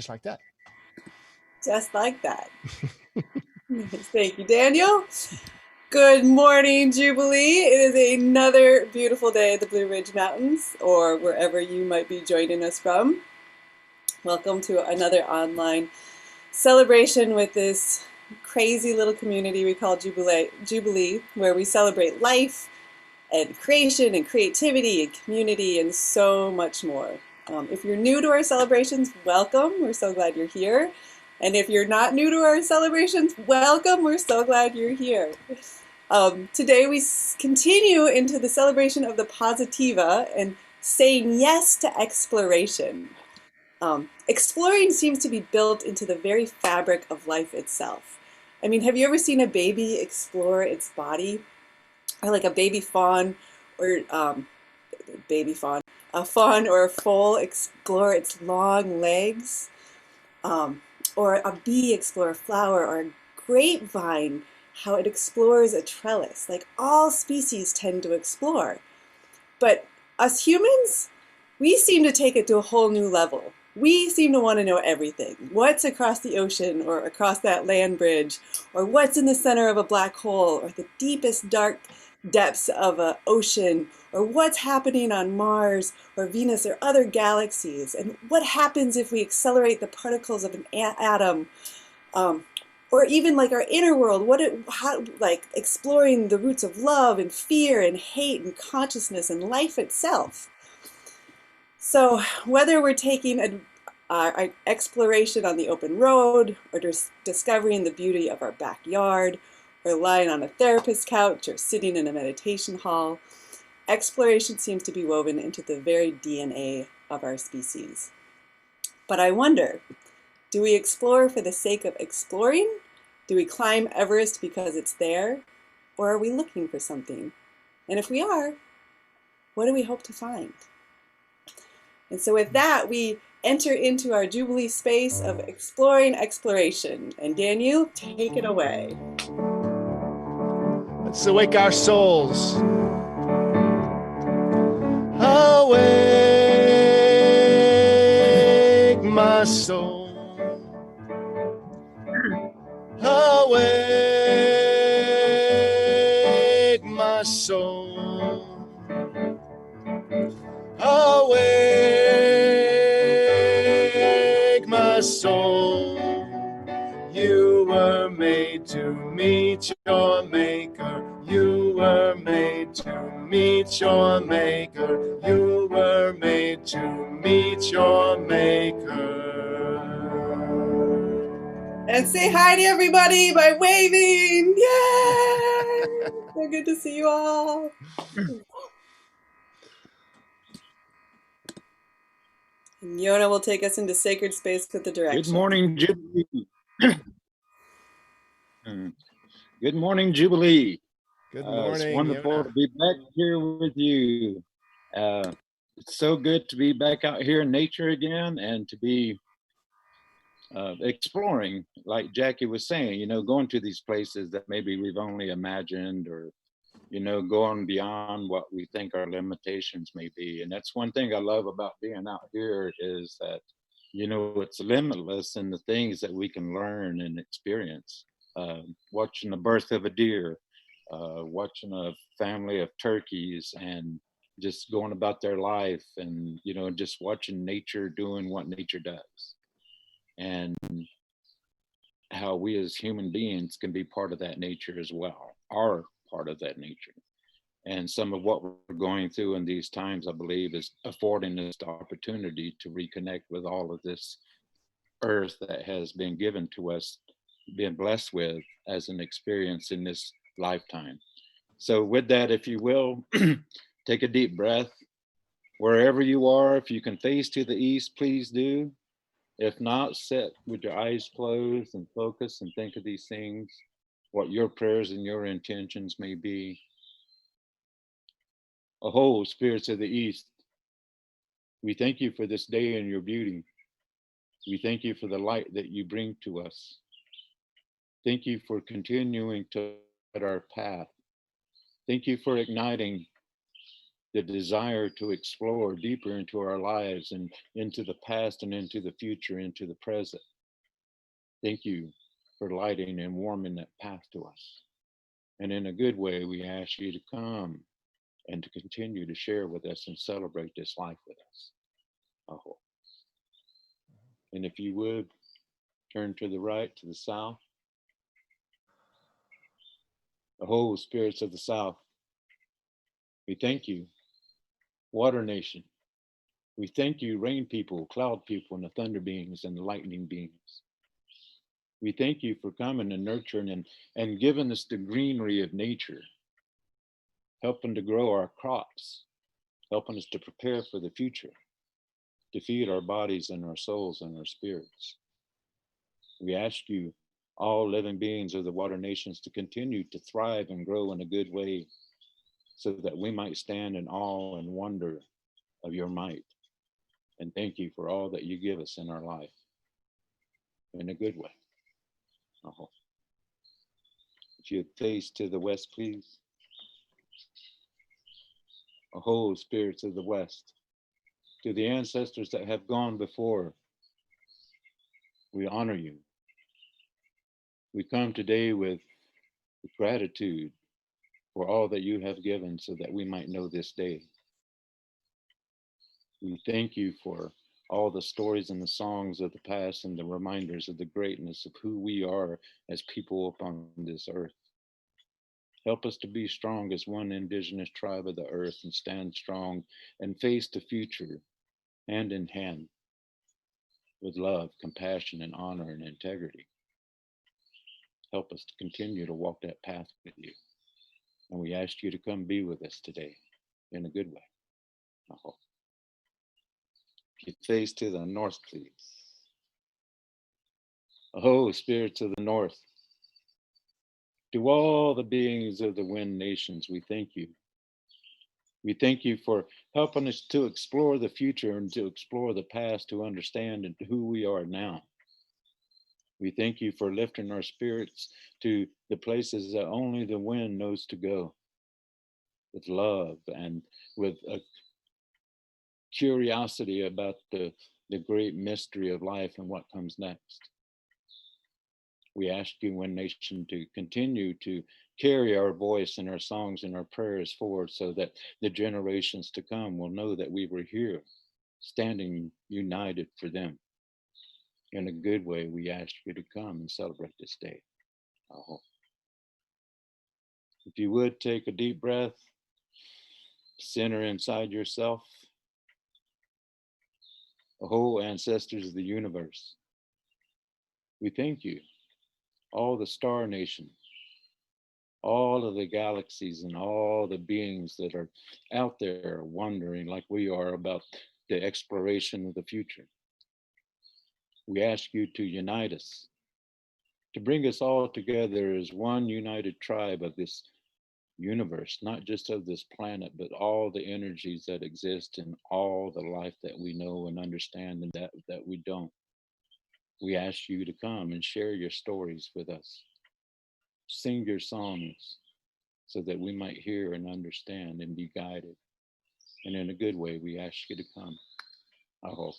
just like that. Just like that. Thank you, Daniel. Good morning, Jubilee. It is another beautiful day at the Blue Ridge Mountains, or wherever you might be joining us from. Welcome to another online celebration with this crazy little community we call Jubilee, where we celebrate life and creation and creativity and community and so much more. If you're new to our celebrations, welcome. We're so glad you're here. And if you're not new to our celebrations, welcome. We're so glad you're here. Today we continue into the celebration of the positiva and saying yes to exploration. Exploring seems to be built into the very fabric of life itself. I mean, have you ever seen a baby explore its body? Or like a baby fawn or a fawn or a foal explore its long legs, or a bee explore a flower, or a grapevine, how it explores a trellis. Like all species tend to explore. But us humans, we seem to take it to a whole new level. We seem to want to know everything. What's across the ocean or across that land bridge, or what's in the center of a black hole, or the deepest dark depths of an ocean, or what's happening on Mars or Venus or other galaxies, and what happens if we accelerate the particles of an atom, or even like our inner world, like exploring the roots of love and fear and hate and consciousness and life itself. So whether we're taking our exploration on the open road, or just discovering the beauty of our backyard, or lying on a therapist's couch, or sitting in a meditation hall, exploration seems to be woven into the very DNA of our species. But I wonder, do we explore for the sake of exploring? Do we climb Everest because it's there? Or are we looking for something? And if we are, what do we hope to find? And so with that, we enter into our Jubilee space of exploring exploration. And Daniel, take it away. Let's awake our souls. Awake, my soul. Awake, my soul. Awake, my soul. You were made to meet your maker. You were made to meet your maker. You were made to meet your maker. And say hi to everybody by waving. Yay! So good to see you all. And Yona will take us into sacred space with the direction. Good morning, Jubilee. Good morning, Jubilee. Good morning. It's wonderful Yona. to be back here with you. It's so good to be back out here in nature again, and to be exploring, like Jackie was saying, you know, going to these places that maybe we've only imagined, or, you know, going beyond what we think our limitations may be. And that's one thing I love about being out here, is that, you know, it's limitless in the things that we can learn and experience. Watching the birth of a deer, watching a family of turkeys, and just going about their life, and, you know, just watching nature doing what nature does, and how we as human beings can be part of that nature as well, are part of that nature. And some of what we're going through in these times, I believe, is affording us the opportunity to reconnect with all of this earth that has been given to us, been blessed with as an experience in this lifetime. So with that, if you will, take a deep breath. Wherever you are, if you can face to the east, please do. If not, sit with your eyes closed and focus and think of these things, what your prayers and your intentions may be. Oh, spirits of the east, we thank you for this day and your beauty. We thank you for the light that you bring to us. Thank you for continuing to light our path. Thank you for igniting the desire to explore deeper into our lives and into the past and into the future, into the present. Thank you for lighting and warming that path to us. And in a good way, we ask you to come and to continue to share with us and celebrate this life with us. Oh. And if you would, turn to the right, to the south. The whole spirits of the south, we thank you. Water nation, we thank you, rain people, cloud people, and the thunder beings and the lightning beings. We thank you for coming and nurturing and giving us the greenery of nature, helping to grow our crops, helping us to prepare for the future, to feed our bodies and our souls and our spirits. We ask you, all living beings of the water nations, to continue to thrive and grow in a good way so that we might stand in awe and wonder of your might. And thank you for all that you give us in our life in a good way. Oh. If you face to the west, please. Oh, spirits of the west, to the ancestors that have gone before, we honor you. We come today with gratitude for all that you have given so that we might know this day. We thank you for all the stories and the songs of the past and the reminders of the greatness of who we are as people upon this earth. Help us to be strong as one indigenous tribe of the earth and stand strong and face the future hand in hand with love, compassion, and honor and integrity. Help us to continue to walk that path with you. And we ask you to come be with us today in a good way. I hope. If you face to the north, please. Oh, spirits of the north, to all the beings of the wind nations, we thank you. We thank you for helping us to explore the future and to explore the past, to understand who we are now. We thank you for lifting our spirits to the places that only the wind knows to go, with love and with a curiosity about the great mystery of life and what comes next. We ask you, Wind Nation, to continue to carry our voice and our songs and our prayers forward so that the generations to come will know that we were here, standing united for them. In a good way, we ask you to come and celebrate this day. Oh. If you would, take a deep breath, center inside yourself. Oh, ancestors of the universe, we thank you. All the star nations, all of the galaxies and all the beings that are out there wondering like we are about the exploration of the future. We ask you to unite us, to bring us all together as one united tribe of this universe, not just of this planet, but all the energies that exist in all the life that we know and understand and that we don't. We ask you to come and share your stories with us. Sing your songs so that we might hear and understand and be guided. And in a good way, we ask you to come. I hope.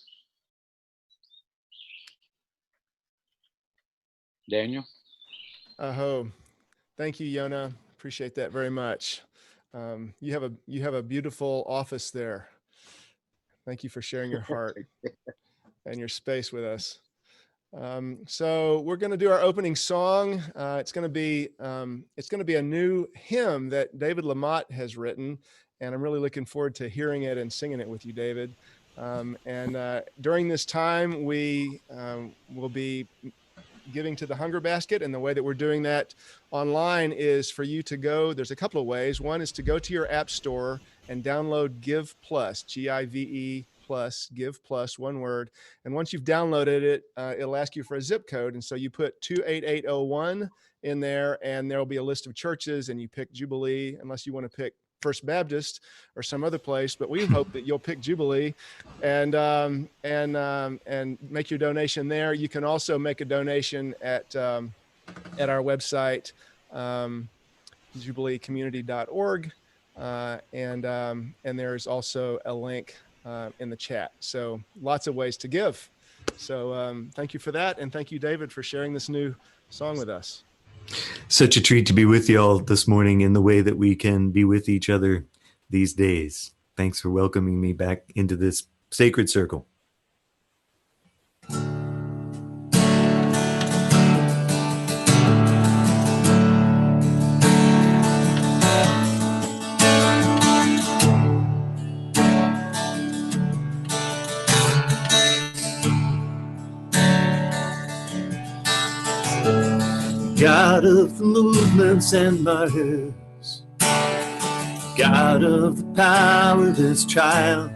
Daniel? Aho. Thank you, Yona. Appreciate that very much. You have a beautiful office there. Thank you for sharing your heart and your space with us. So we're going to do our opening song. It's going to be a new hymn that David Lamott has written, and I'm really looking forward to hearing it and singing it with you, David. During this time, we will be giving to the Hunger Basket, and the way that we're doing that online is for you to go. There's a couple of ways. One is to go to your app store and download Give Plus, Give Plus, Give Plus, one word. And once you've downloaded it, it'll ask you for a zip code. And so you put 28801 in there, and there'll be a list of churches, and you pick Jubilee, unless you want to pick First Baptist or some other place, but we hope that you'll pick Jubilee and make your donation there. You can also make a donation at our website, jubileecommunity.org. And there's also a link in the chat. So lots of ways to give. So thank you for that. And thank you, David, for sharing this new song with us. Such a treat to be with you all this morning in the way that we can be with each other these days. Thanks for welcoming me back into this sacred circle. God of the movements and martyrs, God of the powerless child,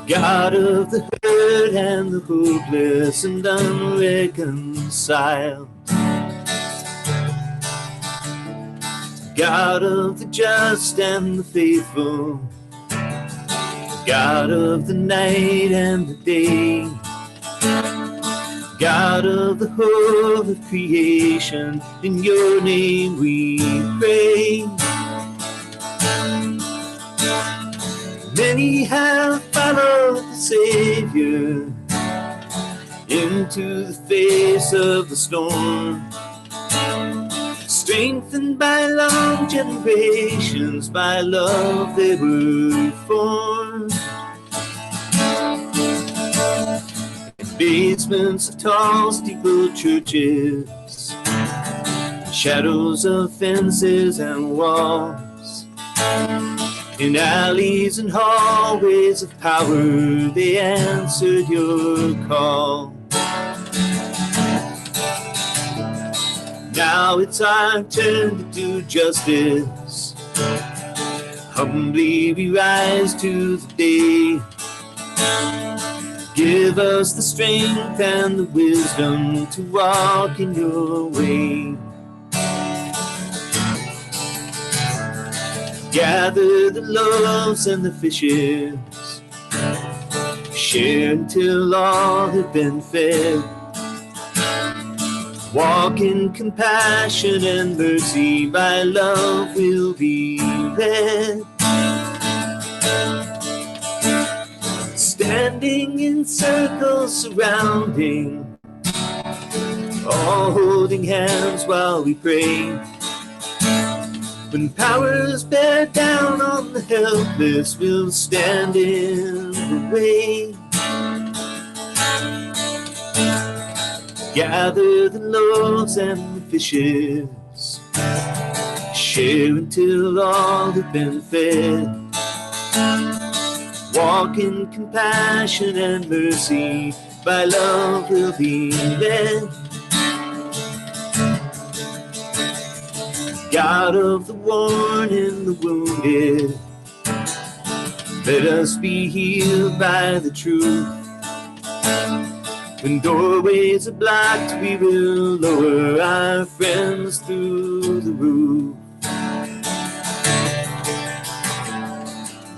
God of the hurt and the hopeless and unreconciled, God of the just and the faithful, God of the night and the day, God of the whole of creation, in your name we pray. Many have followed the Savior into the face of the storm, strengthened by long generations, by love they were formed. Basements of tall steeple churches, shadows of fences and walls, in alleys and hallways of power they answered your call. Now it's our turn to do justice. Humbly we rise to the day. Give us the strength and the wisdom to walk in your way. Gather the loaves and the fishes, share until all have been fed. Walk in compassion and mercy, by love will be led. Standing in circles surrounding, all holding hands while we pray. When powers bear down on the helpless, we'll stand in the way. Gather the loaves and the fishes, share until all have been fed. Walk in compassion and mercy, by love will be led. God of the worn and the wounded, let us be healed by the truth. When doorways are blocked, we will lower our friends through the roof.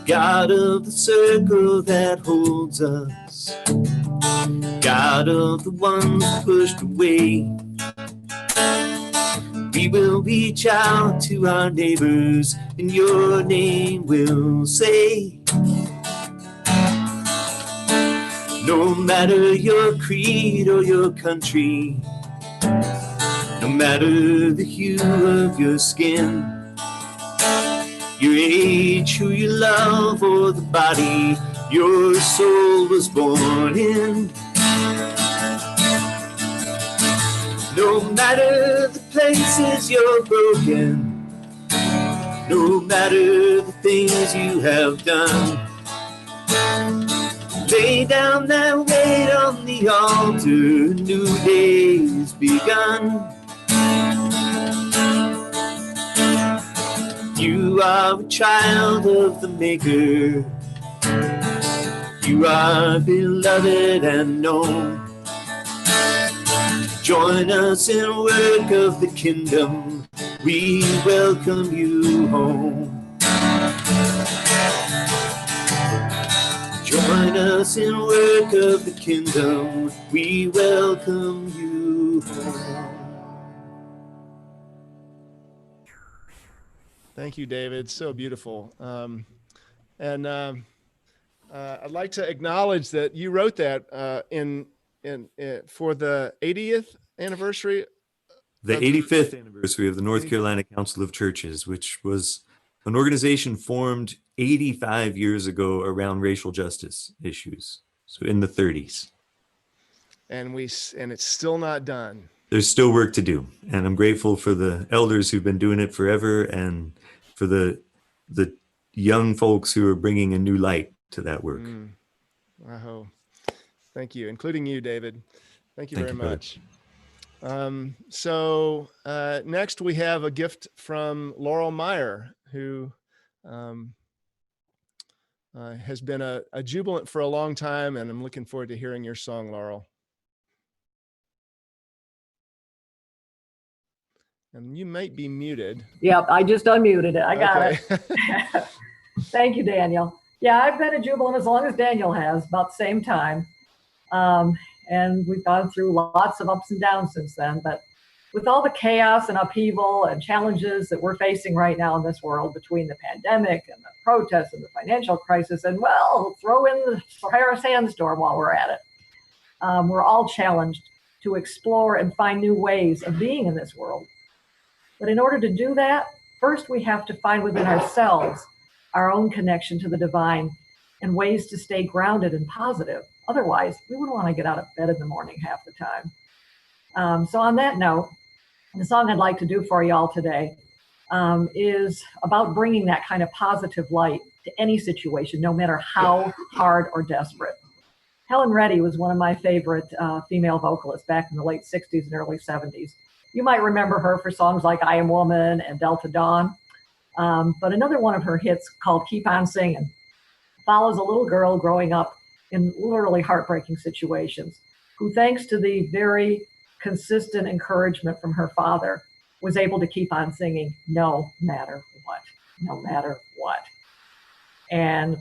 God of the circle that holds us, God of the ones pushed away, we will reach out to our neighbors, in your name we'll say. No matter your creed or your country, no matter the hue of your skin, your age, who you love, or the body your soul was born in. No matter the places you're broken, no matter the things you have done, lay down that weight on the altar, a new day's begun. You are a child of the Maker, you are beloved and known. Join us in work of the kingdom, we welcome you home. Join us in work of the kingdom, we welcome you home. Thank you, David. So beautiful. And I'd like to acknowledge that you wrote that for the 80th anniversary. The 85th anniversary of the North Carolina Council of Churches, which was an organization formed 85 years ago around racial justice issues. So in the 30s. And it's still not done. There's still work to do. And I'm grateful for the elders who've been doing it forever and for the young folks who are bringing a new light to that work. Thank you, including you, David. Thank you very much. Next we have a gift from Laurel Meyer, who has been a jubilant for a long time, and I'm looking forward to hearing your song, Laurel. And you might be muted. Yep, I just unmuted it. I got it. Thank you, Daniel. Yeah, I've been a jubilant as long as Daniel has, about the same time. And we've gone through lots of ups and downs since then. But with all the chaos and upheaval and challenges that we're facing right now in this world, between the pandemic and the protests and the financial crisis, and well, throw in the Sahara sandstorm while we're at it, we're all challenged to explore and find new ways of being in this world. But in order to do that, first we have to find within ourselves our own connection to the divine and ways to stay grounded and positive. Otherwise, we wouldn't want to get out of bed in the morning half the time. So on that note, the song I'd like to do for y'all today is about bringing that kind of positive light to any situation, no matter how hard or desperate. Helen Reddy was one of my favorite female vocalists back in the late 60s and early 70s. You might remember her for songs like I Am Woman and Delta Dawn. But another one of her hits, called Keep On Singing, follows a little girl growing up in literally heartbreaking situations, who, thanks to the very consistent encouragement from her father, was able to keep on singing no matter what, no matter what. And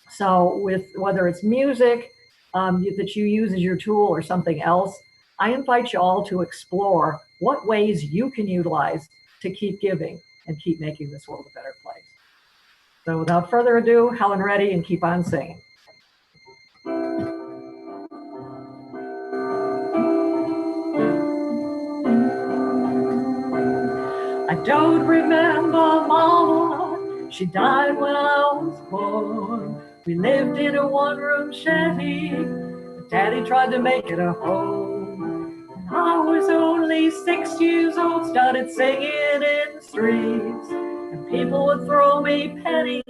so with whether it's music that you use as your tool or something else, I invite you all to explore what ways you can utilize to keep giving and keep making this world a better place. So without further ado, Helen Reddy and Keep On Singing. I don't remember Mama, she died when I was born. We lived in a one-room shanty, but Daddy tried to make it a home. I was only 6 years old, started singing in the streets, and people would throw me pennies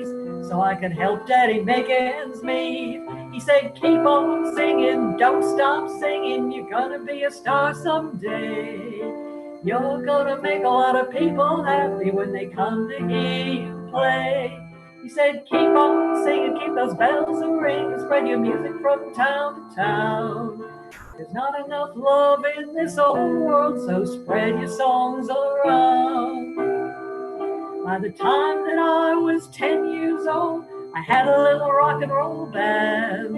so I could help Daddy make ends meet. He said, keep on singing, don't stop singing, you're gonna be a star someday. You're gonna make a lot of people happy when they come to hear you play. He said, keep on singing, keep those bells a-ring, spread your music from town to town. There's not enough love in this old world, so spread your songs around. By the time that I was 10 years old, I had a little rock and roll band.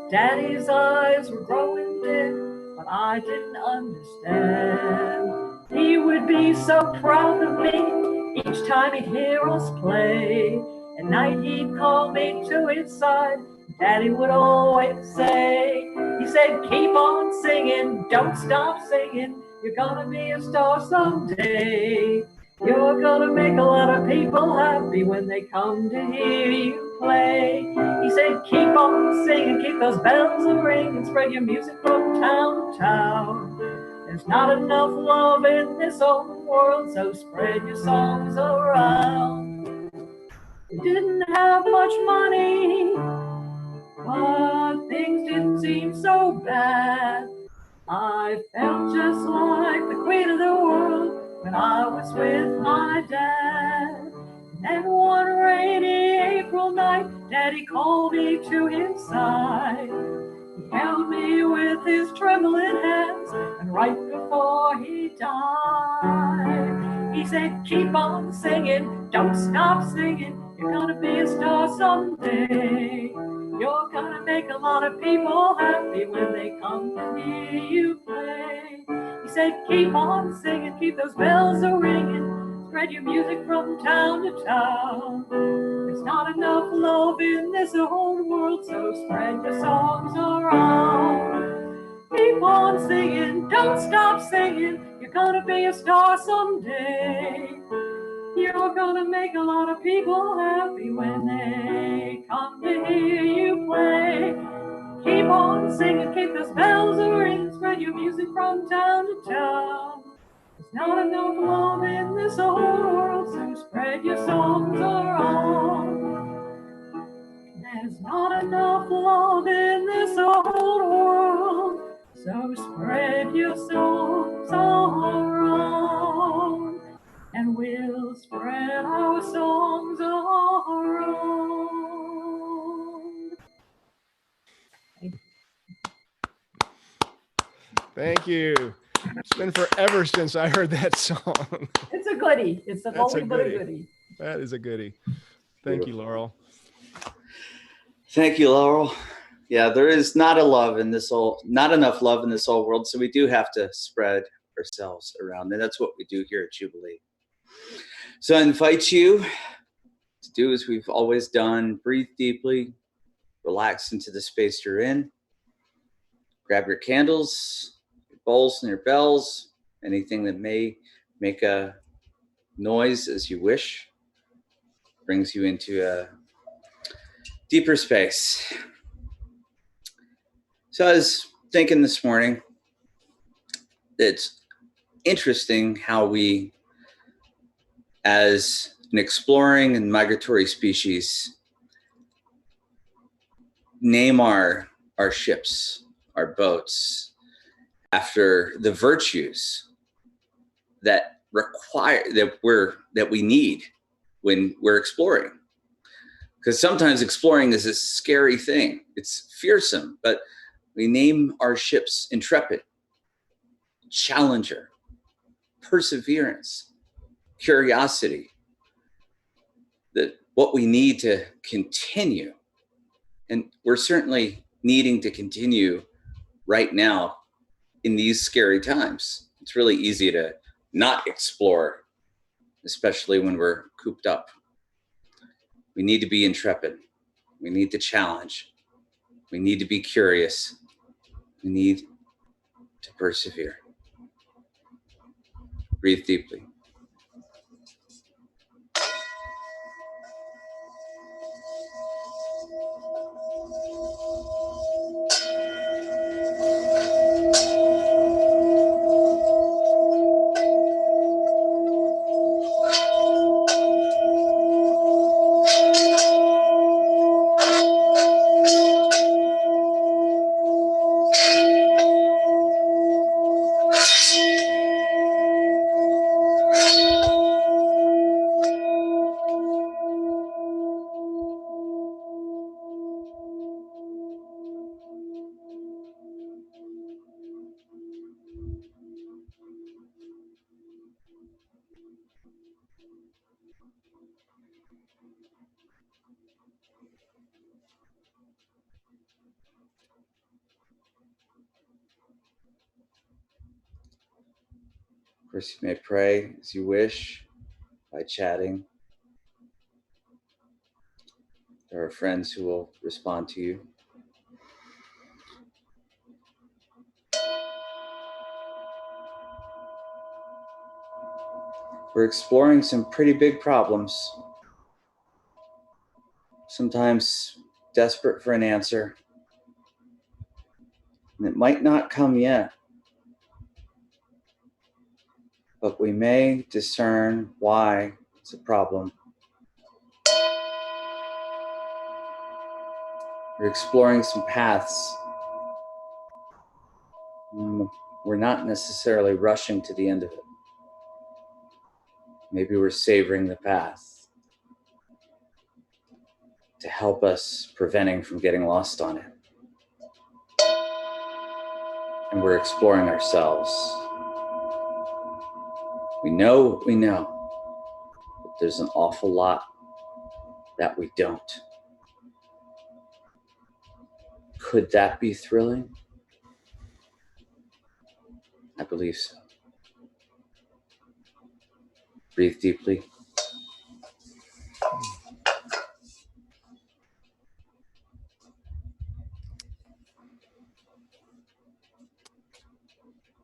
Daddy's eyes were growing dim, but I didn't understand. He would be so proud of me each time he'd hear us play. At night he'd call me to his side, Daddy would always say, he said, keep on singing, don't stop singing, you're gonna be a star someday. You're gonna make a lot of people happy when they come to hear you play. He said, keep on singing, keep those bells a-ring, and spread your music from town to town. There's not enough love in this old world, so spread your songs around. We didn't have much money, but things didn't seem so bad. I felt just like the queen of the world when I was with my dad. And then one rainy April night, Daddy called me to his side. He held me with his trembling hands, and right before he died, he said, keep on singing, don't stop singing, you're gonna be a star someday. You're gonna make a lot of people happy when they come to hear you play. He said, keep on singing, keep those bells a-ringing, spread your music from town to town. There's not enough love in this whole world, so spread your songs around. Keep on singing, don't stop singing. You're gonna be a star someday. You're gonna make a lot of people happy when they come to hear you play. Keep on singing, keep those bells ringing, spread your music from town to town. There's not enough love in this whole world, so spread your songs around. There's not enough love in this whole world, so spread your songs around. And we'll spread our songs around. Thank you. It's been forever since I heard that song. It's a goodie. It's a That's a goodie, but a goodie. goodie. That is a goodie. Thank you, Laurel. Thank you, Laurel. Yeah, there is not enough love in this whole world, so we do have to spread ourselves around, and that's what we do here at Jubilee. So I invite you to do as we've always done: breathe deeply, relax into the space you're in, grab your candles, your bowls and your bells, anything that may make a noise as you wish, brings you into a deeper space. So I was thinking this morning, it's interesting how we, as an exploring and migratory species, name our ships, our boats, after the virtues that we need when we're exploring. Because sometimes exploring is a scary thing. It's fearsome, but we name our ships Intrepid, Challenger, Perseverance, Curiosity, that what we need to continue. And we're certainly needing to continue right now in these scary times. It's really easy to not explore, especially when we're cooped up. We need to be intrepid. We need to challenge. We need to be curious. We need to persevere. Breathe deeply. Of course, you may pray as you wish by chatting. There are friends who will respond to you. We're exploring some pretty big problems, sometimes desperate for an answer, and it might not come yet, but we may discern why it's a problem. We're exploring some paths. We're not necessarily rushing to the end of it. Maybe we're savoring the path to help us preventing from getting lost on it. And we're exploring ourselves. We know what we know, but there's an awful lot that we don't. Could that be thrilling? I believe so. Breathe deeply.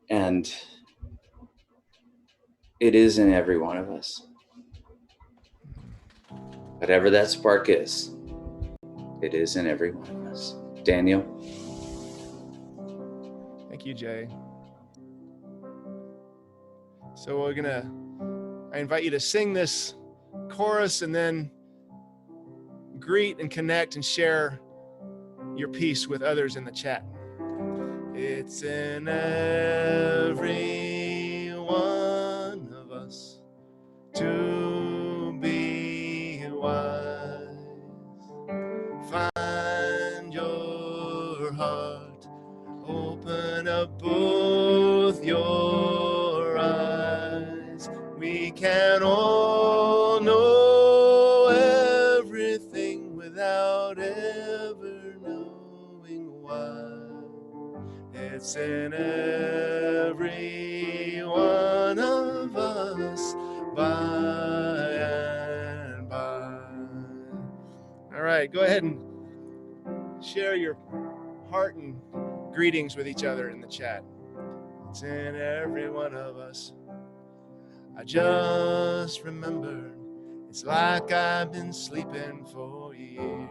And it is in every one of us. Whatever that spark is, it is in every one of us. Daniel? Thank you, Jay. So I invite you to sing this chorus and then greet and connect and share your piece with others in the chat. It's in every one of us to be wise. Find your heart, open up both your eyes. We can all know everything without ever knowing why. It's in every one of us by and by. All right, go ahead and share your heart and greetings with each other in the chat. It's in every one of us. I just remembered, it's like I've been sleeping for years.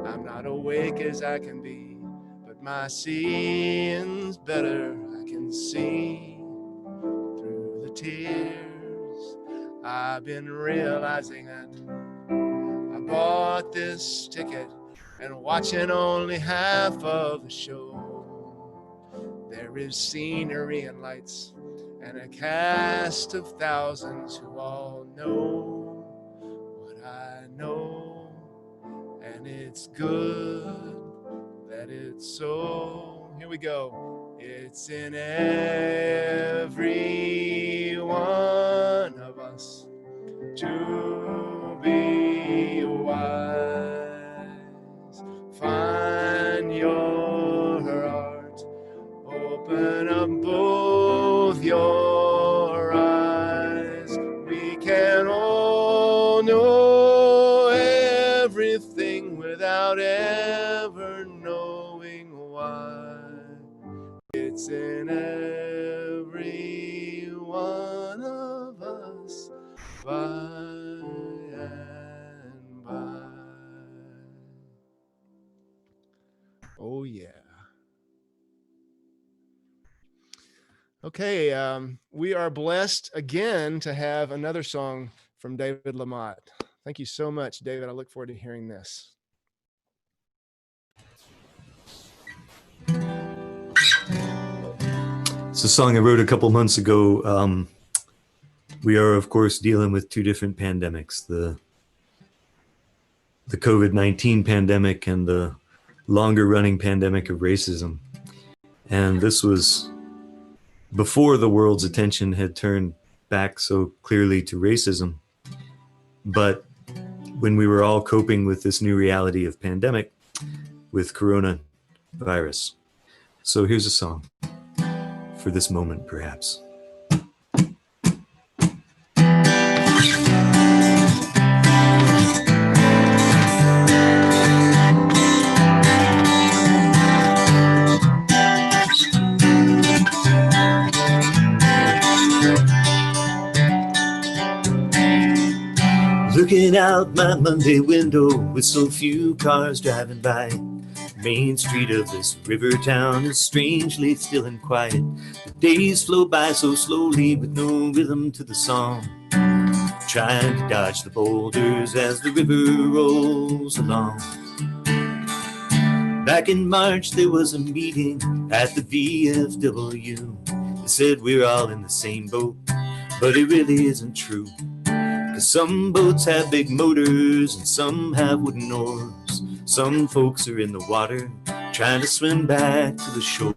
I'm not awake as I can be, but my seeing's better. I can see through the tears. I've been realizing that I bought this ticket and watching only half of the show. There is scenery and lights and a cast of thousands who all know what I know, and it's good that it's so. Here we go. It's in every one of us to be wise. Find your heart, open up both your eyes. We can all know everything without ever knowing why. It's in every one of us by and by. Oh yeah. Okay, we are blessed again to have another song from David Lamott. Thank you so much, David. I look forward to hearing this. It's a song I wrote a couple months ago. We are, of course, dealing with two different pandemics, the COVID-19 pandemic and the longer running pandemic of racism. And this was before the world's attention had turned back so clearly to racism. But when we were all coping with this new reality of pandemic with coronavirus. So here's a song for this moment, perhaps. Looking out my Monday window with so few cars driving by, Main Street of this river town is strangely still and quiet. The days flow by so slowly with no rhythm to the song, trying to dodge the boulders as the river rolls along. Back in March there was a meeting at the VFW. They said we're all in the same boat, but it really isn't true. 'Cause some boats have big motors and some have wooden oars. Some folks are in the water trying to swim back to the shore.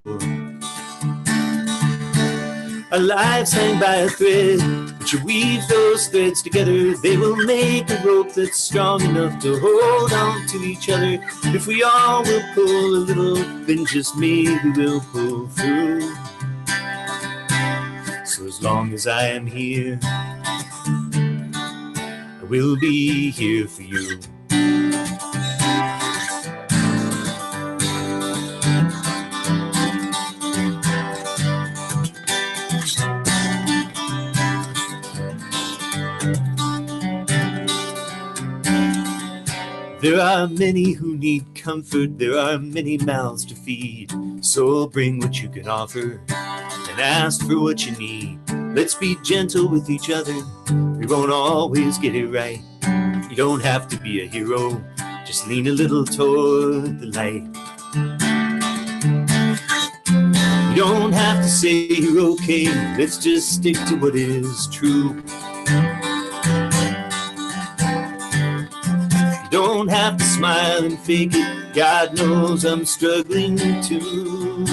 Our lives hang by a thread, but you weave those threads together, they will make a rope that's strong enough to hold on to each other. If we all will pull a little, then just maybe we'll pull through. So as long as I am here, I will be here for you. There are many who need comfort, there are many mouths to feed. So bring what you can offer and ask for what you need. Let's be gentle with each other, we won't always get it right. You don't have to be a hero, just lean a little toward the light. You don't have to say you're okay, let's just stick to what is true. You don't have to smile and fake it, God knows I'm struggling too.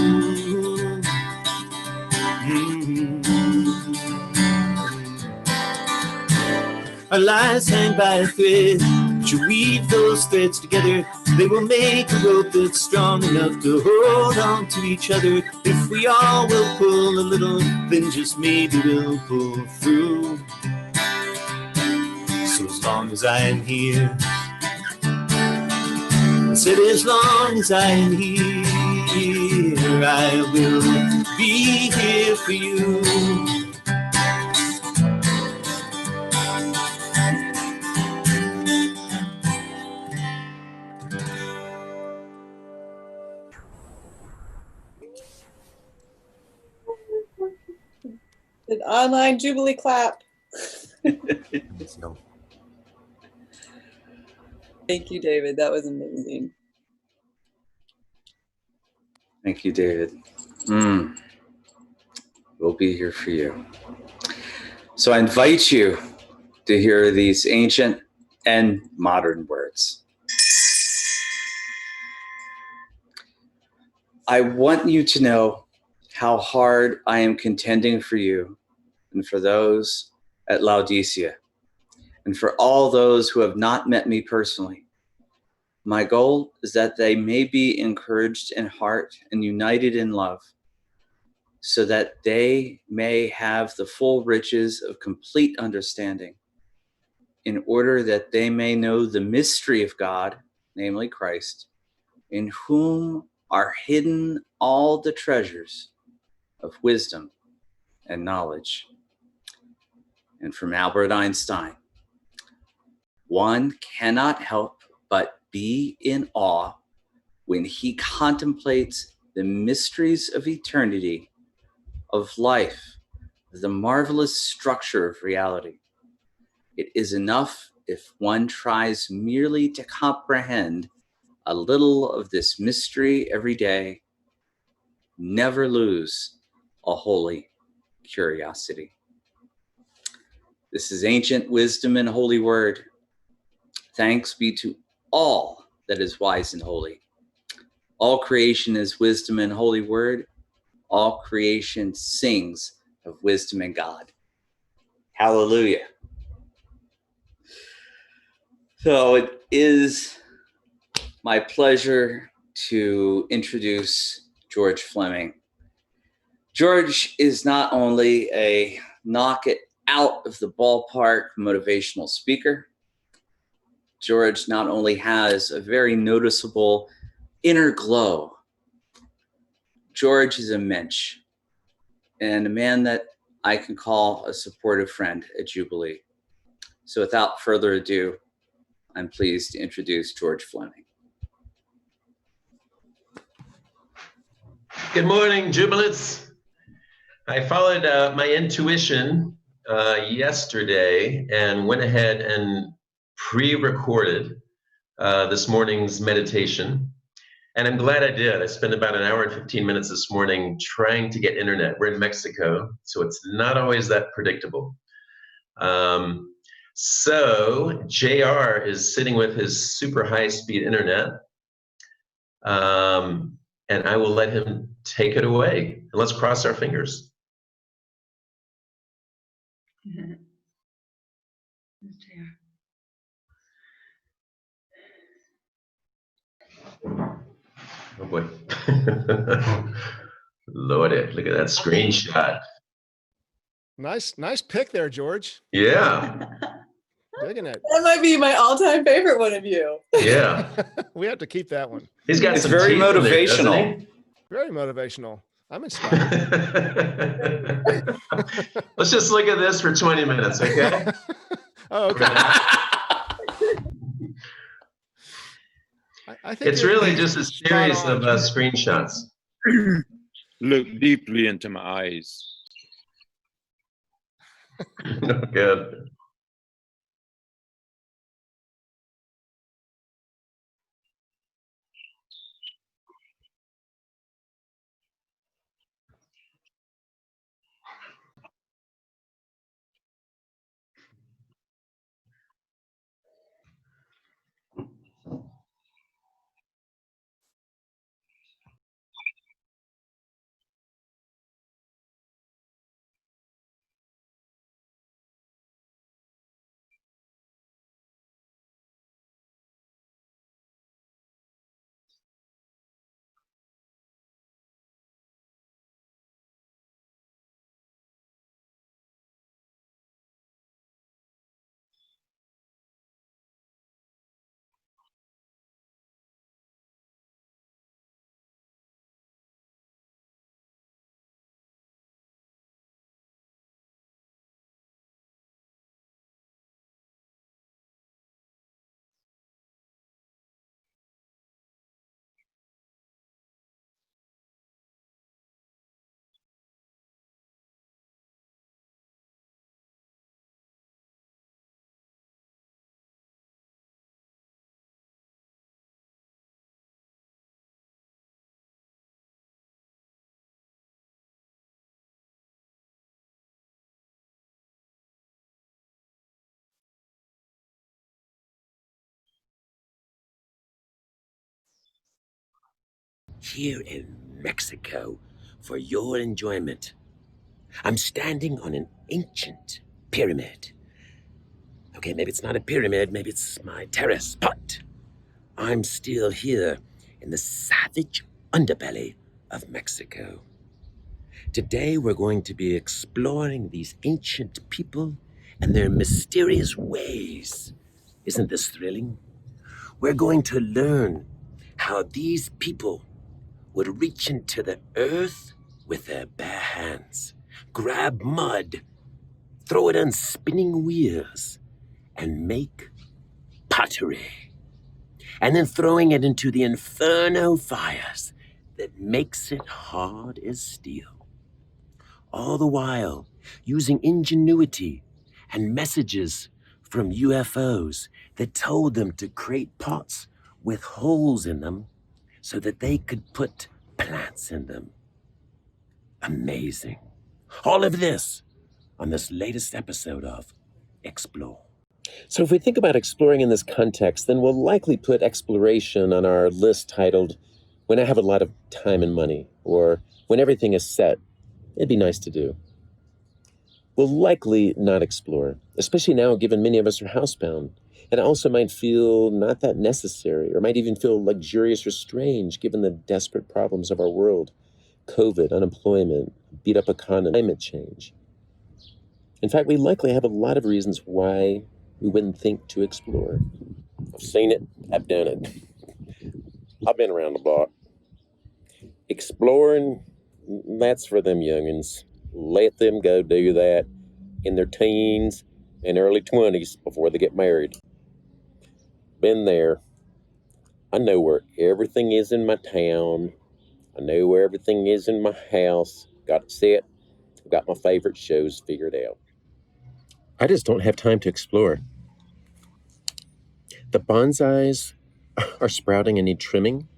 Our lives hang by a thread, but you weave those threads together, they will make a rope that's strong enough to hold on to each other. If we all will pull a little, then just maybe we'll pull through. So as long as I am here, I said as long as I am here, I will be here for you. An online Jubilee clap. Thank you, David. That was amazing. Thank you, David. We'll be here for you. So I invite you to hear these ancient and modern words. I want you to know how hard I am contending for you and for those at Laodicea and for all those who have not met me personally. My goal is that they may be encouraged in heart and united in love, so that they may have the full riches of complete understanding, in order that they may know the mystery of God, namely Christ, in whom are hidden all the treasures of wisdom and knowledge. And from Albert Einstein, one cannot help but be in awe when he contemplates the mysteries of eternity, of life, the marvelous structure of reality. It is enough if one tries merely to comprehend a little of this mystery every day. Never lose a holy curiosity. This is ancient wisdom and holy word. Thanks be to all that is wise and holy. All creation is wisdom and holy word. All creation sings of wisdom and God. Hallelujah. So it is my pleasure to introduce George Fleming. George is not only a knock it out of the ballpark motivational speaker, George not only has a very noticeable inner glow, George is a mensch and a man that I can call a supportive friend at Jubilee. So without further ado, I'm pleased to introduce George Fleming. Good morning, Jubilees. I followed my intuition yesterday and went ahead and pre-recorded this morning's meditation. And I'm glad I did. I spent about an hour and 15 minutes this morning trying to get internet. We're in Mexico, so it's not always that predictable. So JR is sitting with his super high-speed internet. And I will let him take it away. And let's cross our fingers. Oh boy. Lordy, look at that screenshot. Nice pick there, George. Yeah. Digging it. That might be my all-time favorite one of you. Yeah. We have to keep that one. He's got It's some very teeth in there, doesn't motivational. Very motivational. I'm inspired. he? Let's just look at this for 20 minutes, okay? Oh, okay. I think It's you're really just a spot series on, of George. screenshots. Look deeply into my eyes. Good. Here in Mexico, for your enjoyment, I'm standing on an ancient pyramid. Okay, maybe it's not a pyramid, maybe it's my terrace, but I'm still here in the savage underbelly of Mexico. Today we're going to be exploring these ancient people and their mysterious ways. Isn't this thrilling? We're going to learn how these people would reach into the earth with their bare hands, grab mud, throw it on spinning wheels, and make pottery. And then throwing it into the inferno fires that makes it hard as steel. All the while using ingenuity and messages from UFOs that told them to create pots with holes in them so that they could put plants in them. Amazing. All of this on this latest episode of Explore. So if we think about exploring in this context, then we'll likely put exploration on our list titled When I Have a Lot of Time and Money, or When Everything is Set. It'd be nice to do. We'll likely not explore, especially now given many of us are housebound. And it also might feel not that necessary, or might even feel luxurious or strange given the desperate problems of our world. COVID, unemployment, beat up economy, climate change. In fact, we likely have a lot of reasons why we wouldn't think to explore. I've seen it, I've done it. I've been around the block. Exploring, that's for them youngins. Let them go do that in their teens and early 20s before they get married. Been there. I know where everything is in my town. I know where everything is in my house. Got it set. I've got my favorite shows figured out. I just don't have time to explore. The bonsais are sprouting and need trimming.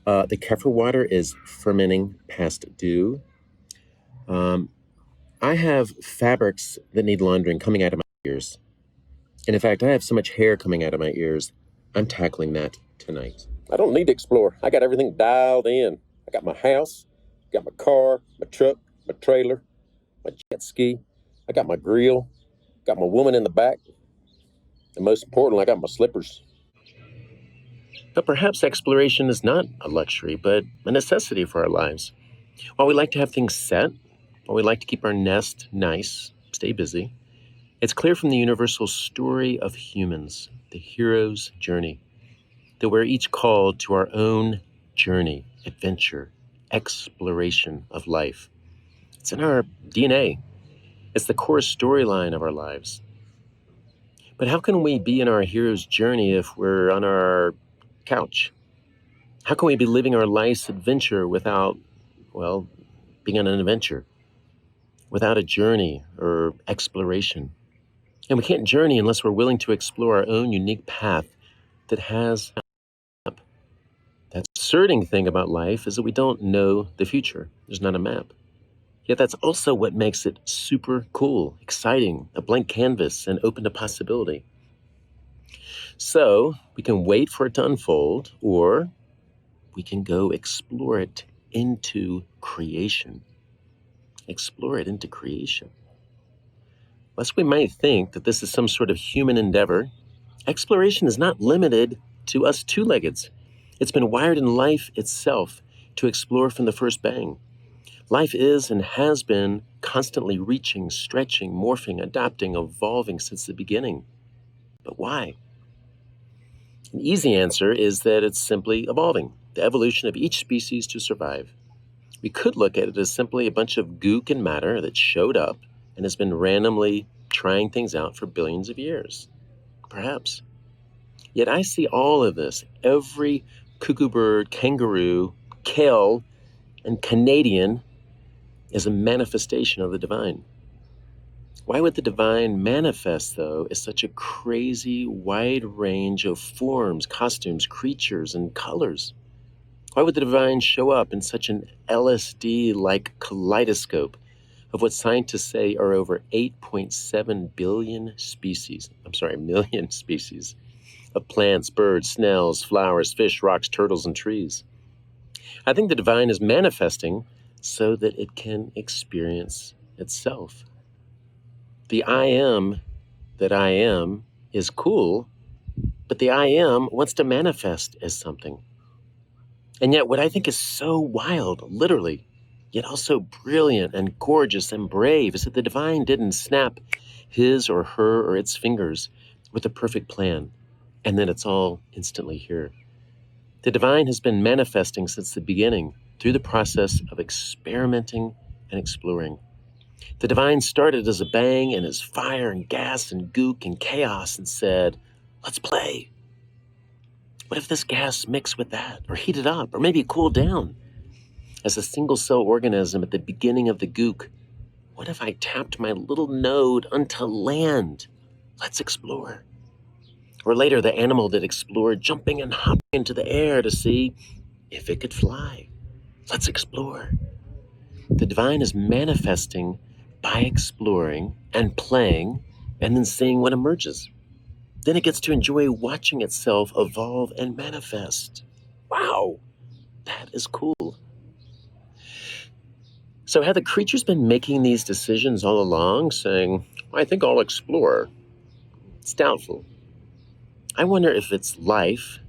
The kefir water is fermenting past due. I have fabrics that need laundering coming out of my ears. And in fact, I have so much hair coming out of my ears, I'm tackling that tonight. I don't need to explore. I got everything dialed in. I got my house, got my car, my truck, my trailer, my jet ski. I got my grill, got my woman in the back. And most importantly, I got my slippers. But perhaps exploration is not a luxury, but a necessity for our lives. While we like to have things set, While we like to keep our nest nice, stay busy, it's clear from the universal story of humans, the hero's journey, that we're each called to our own journey, adventure, exploration of life. It's in our DNA. It's the core storyline of our lives. But how can we be in our hero's journey if we're on our couch? How can we be living our life's adventure without, well, being on an adventure, without a journey or exploration? And we can't journey unless we're willing to explore our own unique path that has a map. That absurding thing about life is that we don't know the future. There's not a map. Yet that's also what makes it super cool, exciting, a blank canvas, and open to possibility. So we can wait for it to unfold, or we can go explore it into creation. Explore it into creation. Lest we might think that this is some sort of human endeavor, exploration is not limited to us two-leggeds. It's been wired in life itself to explore from the first bang. Life is and has been constantly reaching, stretching, morphing, adapting, evolving since the beginning. But why? An easy answer is that it's simply evolving, the evolution of each species to survive. We could look at it as simply a bunch of gook and matter that showed up and has been randomly trying things out for billions of years. Perhaps. Yet I see all of this, every cuckoo bird, kangaroo, kale, and Canadian, as a manifestation of the divine. Why would the divine manifest, though, as such a crazy wide range of forms, costumes, creatures, and colors? Why would the divine show up in such an LSD-like kaleidoscope of what scientists say are over 8.7 million species of plants, birds, snails, flowers, fish, rocks, turtles, and trees? I think the divine is manifesting so that it can experience itself. The I am that I am is cool, but the I am wants to manifest as something. And yet what I think is so wild, literally, yet also brilliant and gorgeous and brave, is that the divine didn't snap his or her or its fingers with a perfect plan, and then it's all instantly here. The divine has been manifesting since the beginning through the process of experimenting and exploring. The divine started as a bang and as fire and gas and gook and chaos and said, let's play. What if this gas mixed with that, or heated up, or maybe it cooled down? As a single-cell organism at the beginning of the gook, what if I tapped my little node onto land? Let's explore. Or later, the animal that explored jumping and hopping into the air to see if it could fly. Let's explore. The divine is manifesting by exploring and playing and then seeing what emerges. Then it gets to enjoy watching itself evolve and manifest. Wow, that is cool. So have the creatures been making these decisions all along, saying, I think I'll explore? It's doubtful. I wonder if it's life,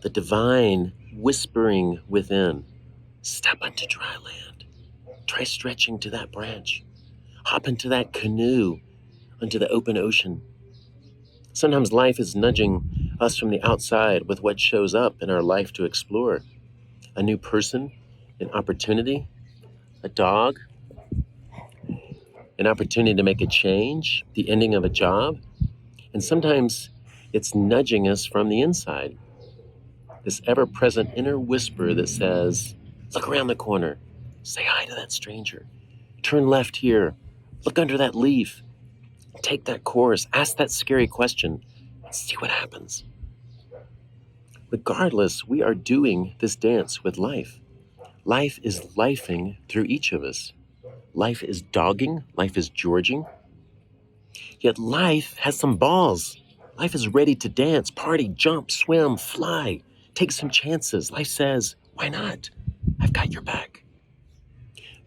the divine whispering within, step onto dry land, try stretching to that branch, hop into that canoe, onto the open ocean. Sometimes life is nudging us from the outside with what shows up in our life to explore. A new person, an opportunity, a dog, an opportunity to make a change, the ending of a job. And sometimes it's nudging us from the inside. This ever-present inner whisper that says, look around the corner, say hi to that stranger, turn left here, look under that leaf, take that course, ask that scary question, and see what happens. Regardless, we are doing this dance with life. Life is lifing through each of us. Life is dogging, life is Georging. Yet life has some balls. Life is ready to dance, party, jump, swim, fly, take some chances. Life says, why not? I've got your back.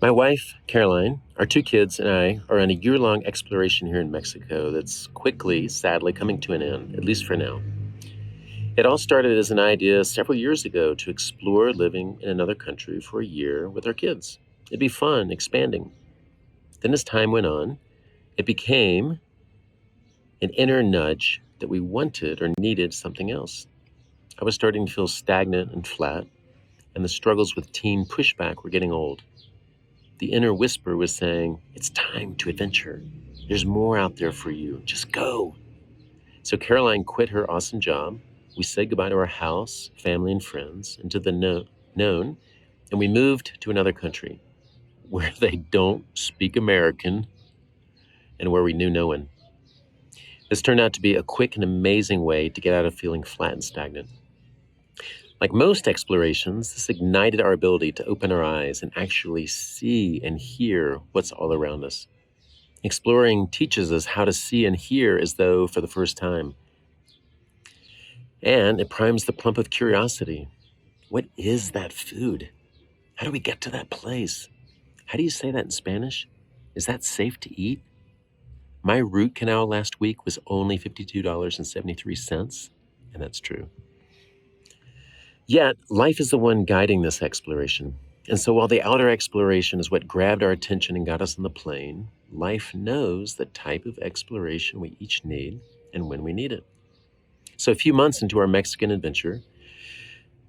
My wife, Caroline, our two kids, and I are on a year-long exploration here in Mexico that's quickly, sadly, coming to an end, at least for now. It all started as an idea several years ago to explore living in another country for a year with our kids. It'd be fun, expanding. Then as time went on, it became an inner nudge that we wanted or needed something else. I was starting to feel stagnant and flat, and the struggles with teen pushback were getting old. The inner whisper was saying, it's time to adventure. There's more out there for you. Just go. So Caroline quit her awesome job. We said goodbye to our house, family, and friends, and to the known, and we moved to another country where they don't speak American and where we knew no one. This turned out to be a quick and amazing way to get out of feeling flat and stagnant. Like most explorations, this ignited our ability to open our eyes and actually see and hear what's all around us. Exploring teaches us how to see and hear as though for the first time. And it primes the pump of curiosity. What is that food? How do we get to that place? How do you say that in Spanish? Is that safe to eat? My root canal last week was only $52.73, and that's true. Yet, life is the one guiding this exploration. And so while the outer exploration is what grabbed our attention and got us on the plane, life knows the type of exploration we each need and when we need it. So a few months into our Mexican adventure,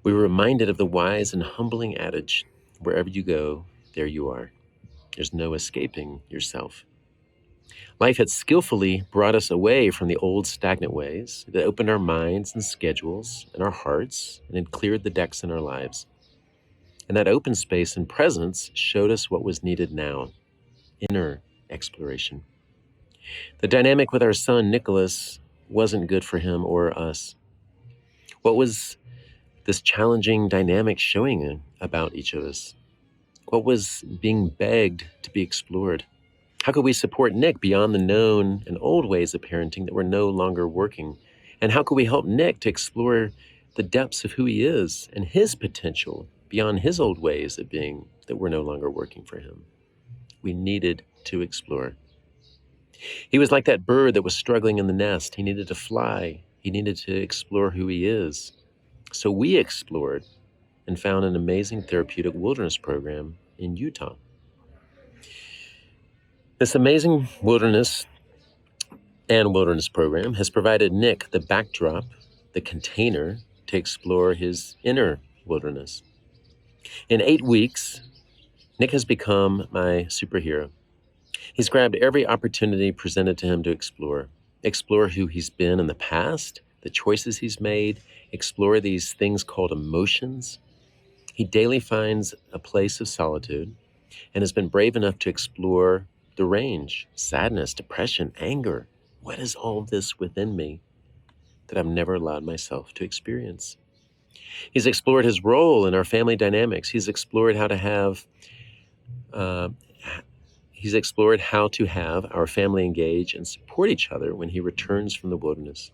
we were reminded of the wise and humbling adage, wherever you go, there you are. There's no escaping yourself. Life had skillfully brought us away from the old stagnant ways. It opened our minds and schedules and our hearts, and it cleared the decks in our lives. And that open space and presence showed us what was needed now, inner exploration. The dynamic with our son, Nicholas, wasn't good for him or us. What was this challenging dynamic showing about each of us? What was being begged to be explored? How could we support Nick beyond the known and old ways of parenting that were no longer working? And how could we help Nick to explore the depths of who he is and his potential beyond his old ways of being that were no longer working for him? We needed to explore. He was like that bird that was struggling in the nest. He needed to fly. He needed to explore who he is. So we explored and found an amazing therapeutic wilderness program in Utah. This amazing wilderness program has provided Nick the backdrop, the container to explore his inner wilderness. In 8 weeks, Nick has become my superhero. He's grabbed every opportunity presented to him to explore who he's been in the past, the choices he's made, explore these things called emotions. He daily finds a place of solitude and has been brave enough to explore the range, sadness, depression, anger. What is all this within me that I've never allowed myself to experience? He's explored his role in our family dynamics. He's explored how to have our family engage and support each other when he returns from the wilderness.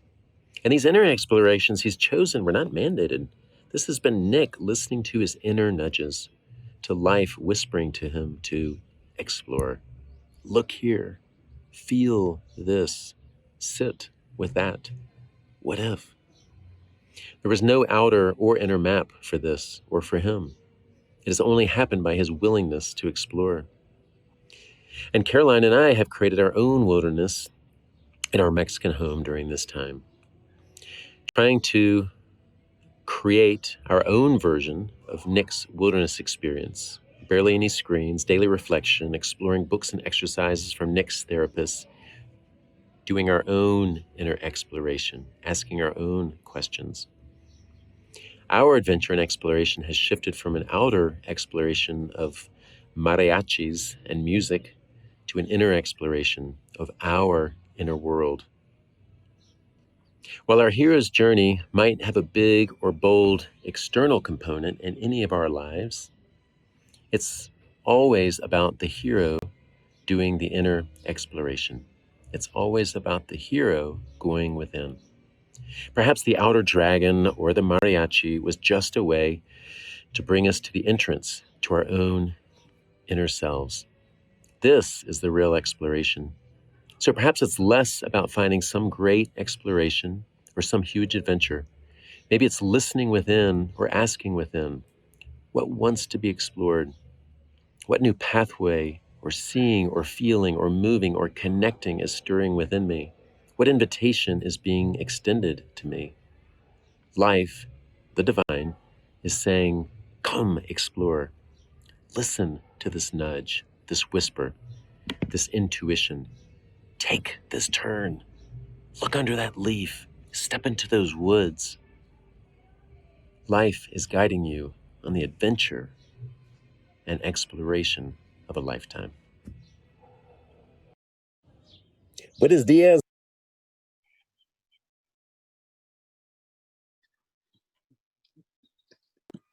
And these inner explorations he's chosen were not mandated. This has been Nick listening to his inner nudges, to life whispering to him to explore. Look here, feel this, sit with that. What if? There was no outer or inner map for this or for him. It has only happened by his willingness to explore. And Caroline and I have created our own wilderness in our Mexican home during this time, trying to create our own version of Nick's wilderness experience. Barely any screens, daily reflection, exploring books and exercises from Nick's therapist, doing our own inner exploration, asking our own questions. Our adventure and exploration has shifted from an outer exploration of mariachis and music to an inner exploration of our inner world. While our hero's journey might have a big or bold external component in any of our lives, it's always about the hero doing the inner exploration. It's always about the hero going within. Perhaps the outer dragon or the mariachi was just a way to bring us to the entrance to our own inner selves. This is the real exploration. So perhaps it's less about finding some great exploration or some huge adventure. Maybe it's listening within or asking within what wants to be explored. What new pathway or seeing or feeling or moving or connecting is stirring within me? What invitation is being extended to me? Life, the divine, is saying, come explore. Listen to this nudge, this whisper, this intuition. Take this turn. Look under that leaf. Step into those woods. Life is guiding you on the adventure and exploration of a lifetime. Buenos dias.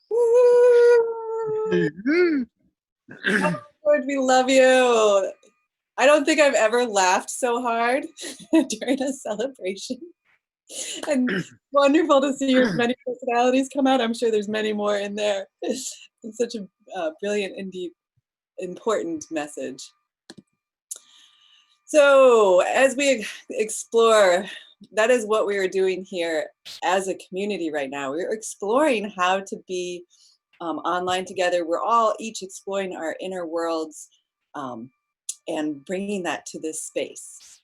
Woo! George, we love you. I don't think I've ever laughed so hard during a celebration. And wonderful to see your many personalities come out. I'm sure there's many more in there. It's such a brilliant and deep, important message. So as we explore, that is what we are doing here as a community right now. We're exploring how to be online together. We're all each exploring our inner worlds and bringing that to this space.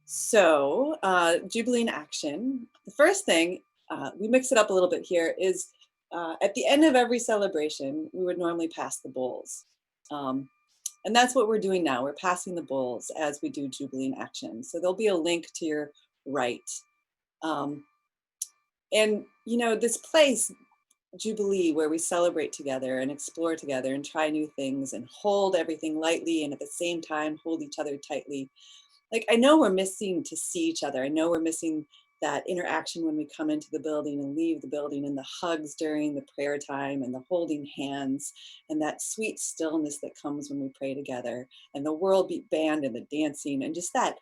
So Jubilee in action. The first thing, we mix it up a little bit here, is at the end of every celebration, we would normally pass the bowls. And that's what we're doing now. We're passing the bowls as we do Jubilee in action. So there'll be a link to your right. And you know, this place, Jubilee, where we celebrate together and explore together and try new things and hold everything lightly and at the same time hold each other tightly. Like, I know we're missing to see each other. I know we're missing that interaction when we come into the building and leave the building, and the hugs during the prayer time and the holding hands and that sweet stillness that comes when we pray together, and the world beat band and the dancing and just that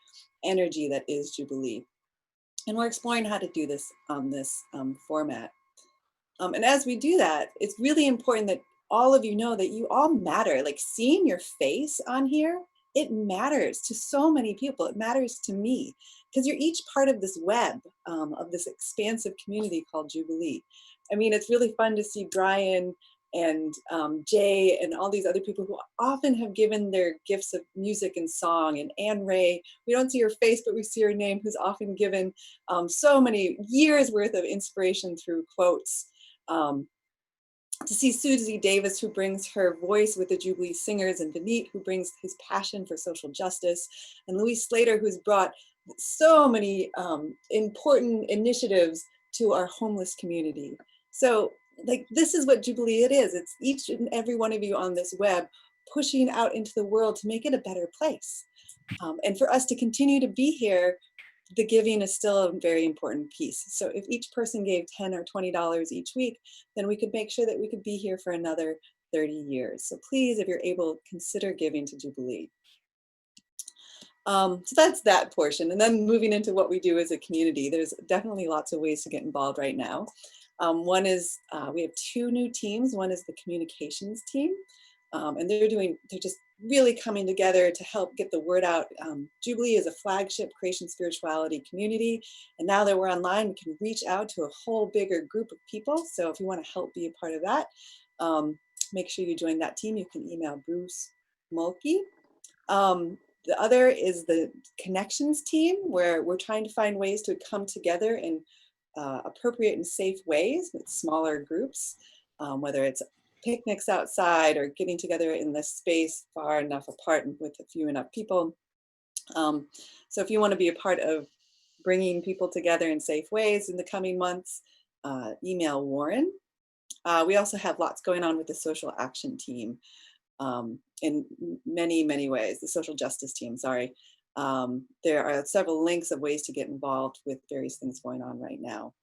energy that is Jubilee. And we're exploring how to do this on this format. And as we do that, it's really important that all of you know that you all matter. Like, seeing your face on here, it matters to so many people. It matters to me because you're each part of this web, of this expansive community called Jubilee. I mean, it's really fun to see Brian and Jay and all these other people who often have given their gifts of music and song, and Anne Ray, we don't see her face, but we see her name, who's often given so many years worth of inspiration through quotes. To see Susie Davis, who brings her voice with the Jubilee Singers, and Vineet, who brings his passion for social justice, and Louise Slater, who's brought so many important initiatives to our homeless community. So, like, this is what Jubilee it is. It's each and every one of you on this web pushing out into the world to make it a better place. And for us to continue to be here, the giving is still a very important piece. So if each person gave $10 or $20 each week, then we could make sure that we could be here for another 30 years. So please, if you're able, consider giving to Jubilee. So that's that portion. And then moving into what we do as a community, there's definitely lots of ways to get involved right now. One is, we have 2 new teams. One is the communications team. And they're just really coming together to help get the word out. Jubilee is a flagship creation spirituality community. And now that we're online, we can reach out to a whole bigger group of people. So if you want to help be a part of that, make sure you join that team. You can email Bruce Mulkey. The other is the connections team, where we're trying to find ways to come together in appropriate and safe ways with smaller groups, whether it's picnics outside or getting together in this space far enough apart with a few enough people. So if you want to be a part of bringing people together in safe ways in the coming months, email Warren. We also have lots going on with the social action team in many, many ways, the social justice team, sorry. There are several links of ways to get involved with various things going on right now.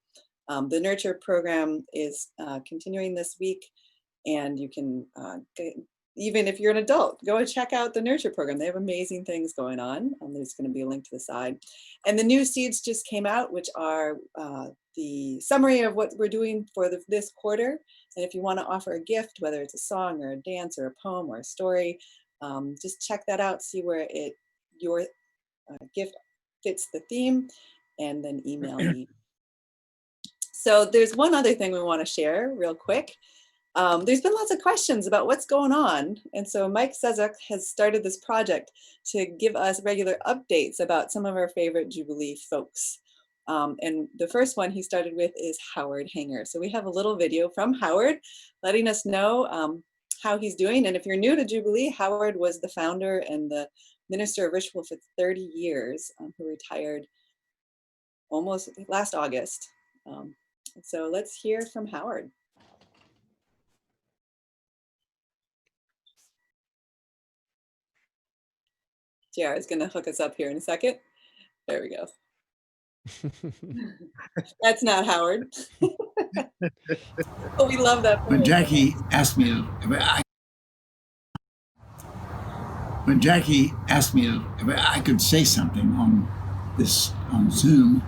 The Nurture program is continuing this week. And you can, even if you're an adult, go and check out the Nurture program. They have amazing things going on. There's going to be a link to the side. And the new seeds just came out, which are the summary of what we're doing for this quarter. And if you want to offer a gift, whether it's a song or a dance or a poem or a story, just check that out, see where your gift fits the theme, and then email me. So there's one other thing we want to share real quick. There's been lots of questions about what's going on. And so Mike Sezak has started this project to give us regular updates about some of our favorite Jubilee folks. And the first one he started with is Howard Hanger. So we have a little video from Howard letting us know how he's doing. And if you're new to Jubilee, Howard was the founder and the minister of ritual for 30 years, who retired almost last August. So let's hear from Howard. JR is going to hook us up here in a second. There we go. That's not Howard. But we love that. When Jackie asked me if I could say something on Zoom,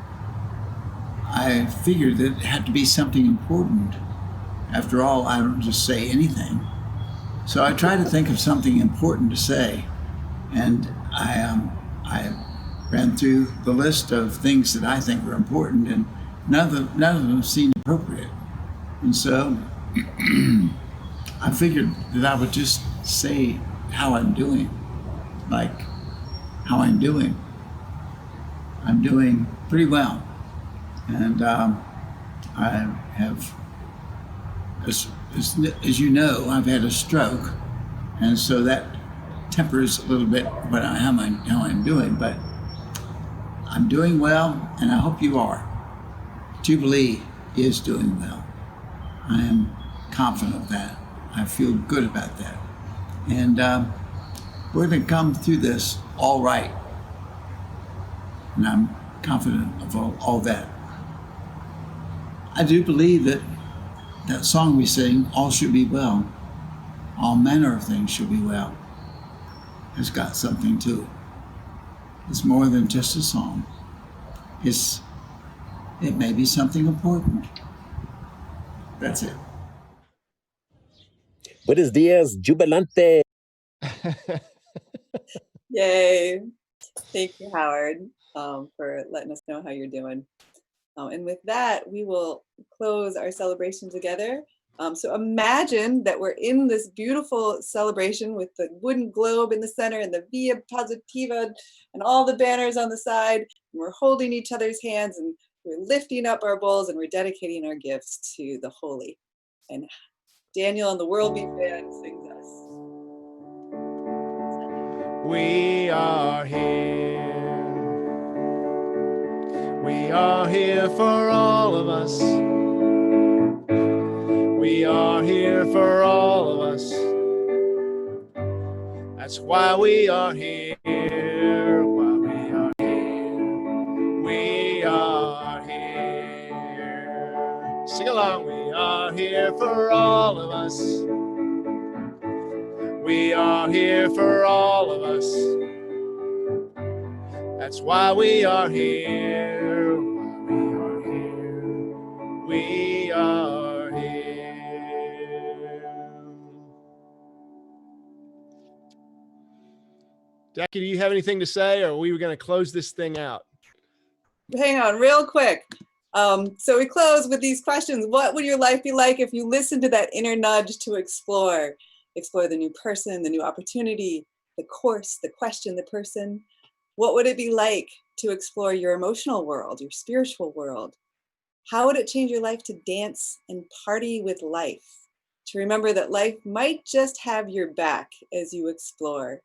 I figured that it had to be something important. After all, I don't just say anything. So I tried to think of something important to say, and I ran through the list of things that I think are important, and none of them seemed appropriate. And so I figured that I would just say how I'm doing, like how I'm doing. I'm doing pretty well. And I have, as you know, I've had a stroke. And so that tempers a little bit how I'm doing, but I'm doing well, and I hope you are. Jubilee is doing well. I am confident of that. I feel good about that. And we're going to come through this all right. And I'm confident of all that. I do believe that that song we sing, All Should Be Well, all manner of things should be well, has got something to it. It's more than just a song. It may be something important. That's it. Buenos dias, jubilante. Yay. Thank you, Howard, for letting us know how you're doing. And with that, we will close our celebration together. So imagine that we're in this beautiful celebration with the wooden globe in the center and the Via Positiva and all the banners on the side. And we're holding each other's hands and we're lifting up our bowls and we're dedicating our gifts to the holy. And Daniel and the World Beat Band sings us. We are here. We are here for all of us. We are here for all of us. That's why we are here. Why we are here. We are here. Sing along. We are here for all of us. We are here for all of us. That's why we are here. We are here. Jackie, do you have anything to say, or are we going to close this thing out? Hang on real quick. So we close with these questions. What would your life be like if you listened to that inner nudge to explore? Explore the new person, the new opportunity, the course, the question, the person. What would it be like to explore your emotional world, your spiritual world? How would it change your life to dance and party with life? To remember that life might just have your back as you explore.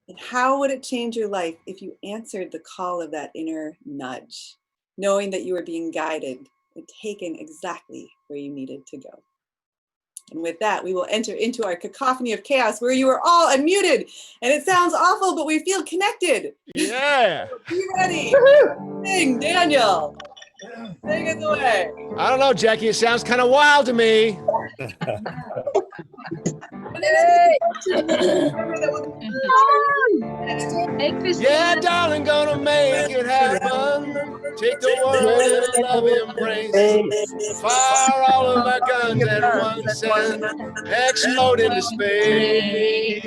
And how would it change your life if you answered the call of that inner nudge, knowing that you were being guided and taken exactly where you needed to go? And with that, we will enter into our cacophony of chaos where you are all unmuted. And it sounds awful, but we feel connected. Yeah. Be ready. Sing, Daniel. Sing us away. I don't know, Jackie. It sounds kind of wild to me. Yeah, darling, gonna make it happen. Take the world in a love embrace. Fire all of our guns at once and explode into space.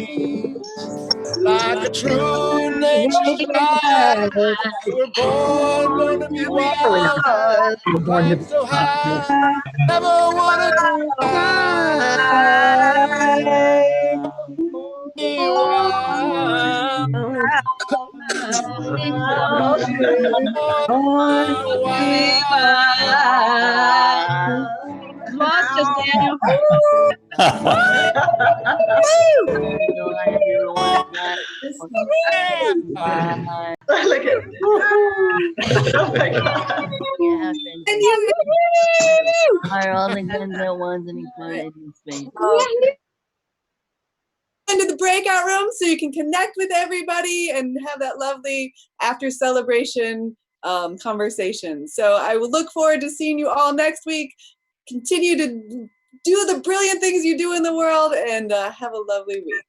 Like a true nation fly. You were born to be wild, flying so high. Never wanna be wild. Lost us, Daniel. I like it. Oh my God. And you Are all the guns at once and exploded in space. into the breakout room so you can connect with everybody and have that lovely after celebration conversation. So I will look forward to seeing you all next week. Continue to do the brilliant things you do in the world and have a lovely week.